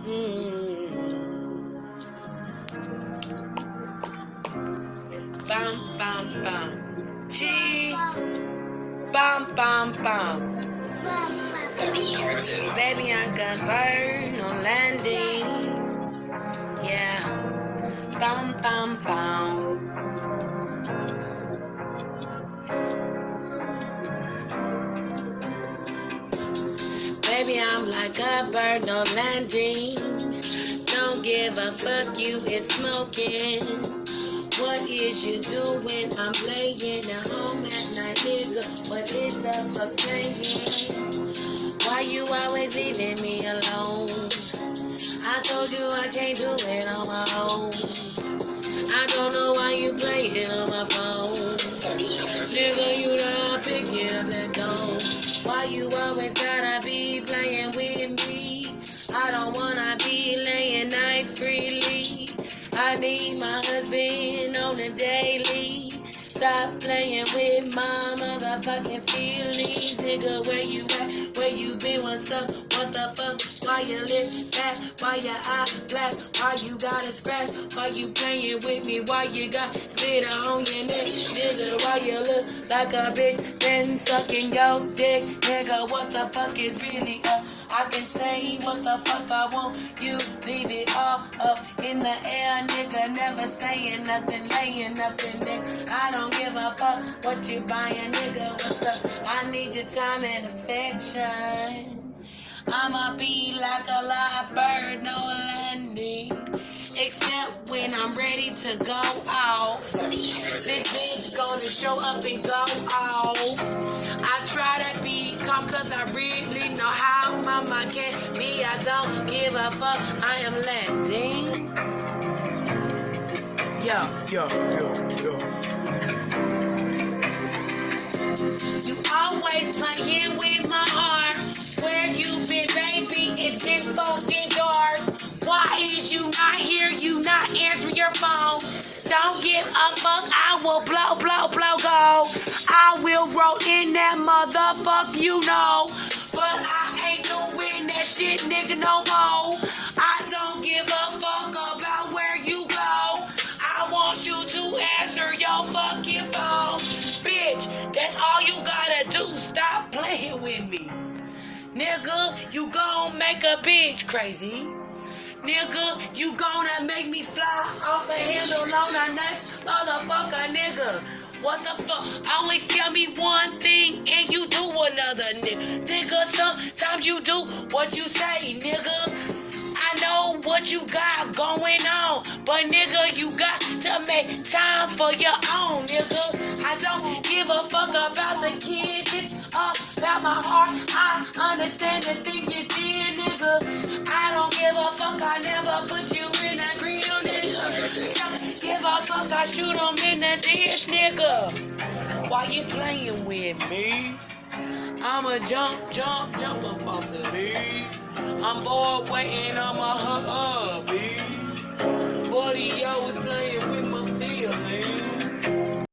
Bam, bam, bam. G. Bam, bam, bam. Baby, I got bird on landing. Yeah. Bam, bam, bam. Baby, I'm like a bird on landing. Don't give a fuck, you is smoking. What is you doing? I'm laying at home at night, nigga. What is the fuck saying? Why you always leaving me alone? I told you I can't do it on my own. I don't know why you playing on my phone. Nigga, you done picking up that tone. Why you always gotta be playing with me? I don't wanna be laying night freely. I need my husband on the daily. Stop playing with my motherfucking feelings. Nigga, where you at? Where you been? What's up? What the fuck? Why your lips fat? Why your eye black? Why you got a scratch? Why you playing with me? Why you got glitter on your neck? Nigga, why you look like a bitch been sucking your dick? Nigga, what the fuck is really up? I can say what the fuck I want. You leave it all up in the air, nigga. Never saying nothing, laying nothing, nigga. I don't give a fuck what you buying, nigga. What's up? I need your time and affection. I'ma be like a live bird, no landing. Except when I'm ready to go off. This bitch gonna show up and go off. I try to be calm cause I really know how mama can be. I don't give a fuck, I am landing. Yo. You always playing with my heart. Where you been, baby? It's been fucking dark. Why is you not here? You not answering your phone. Don't give a fuck. I will blow, go. I will roll in that motherfucker, you know. But I ain't doing that shit, nigga, no more. I don't give a fuck about where you go. I want you to answer your fucking phone. Bitch, that's all you gotta do. Stop playing with me. Nigga, you gon' make a bitch crazy. Nigga, you gonna make me fly off a handle on the next motherfucker, nigga. What the fuck? Always tell me one thing and you do another, nigga. Nigga, sometimes you do what you say, nigga. I know what you got going on, but nigga, you got to make time for your own, nigga. I don't give a fuck about the kid. It's about my heart. I understand the things you did, nigga. I don't give a fuck. I never put you in a grill, nigga. Don't give a fuck. I shoot 'em in the dish, nigga. Why you playing with me? I'ma jump up off the beat. I'm bored waiting on my hug.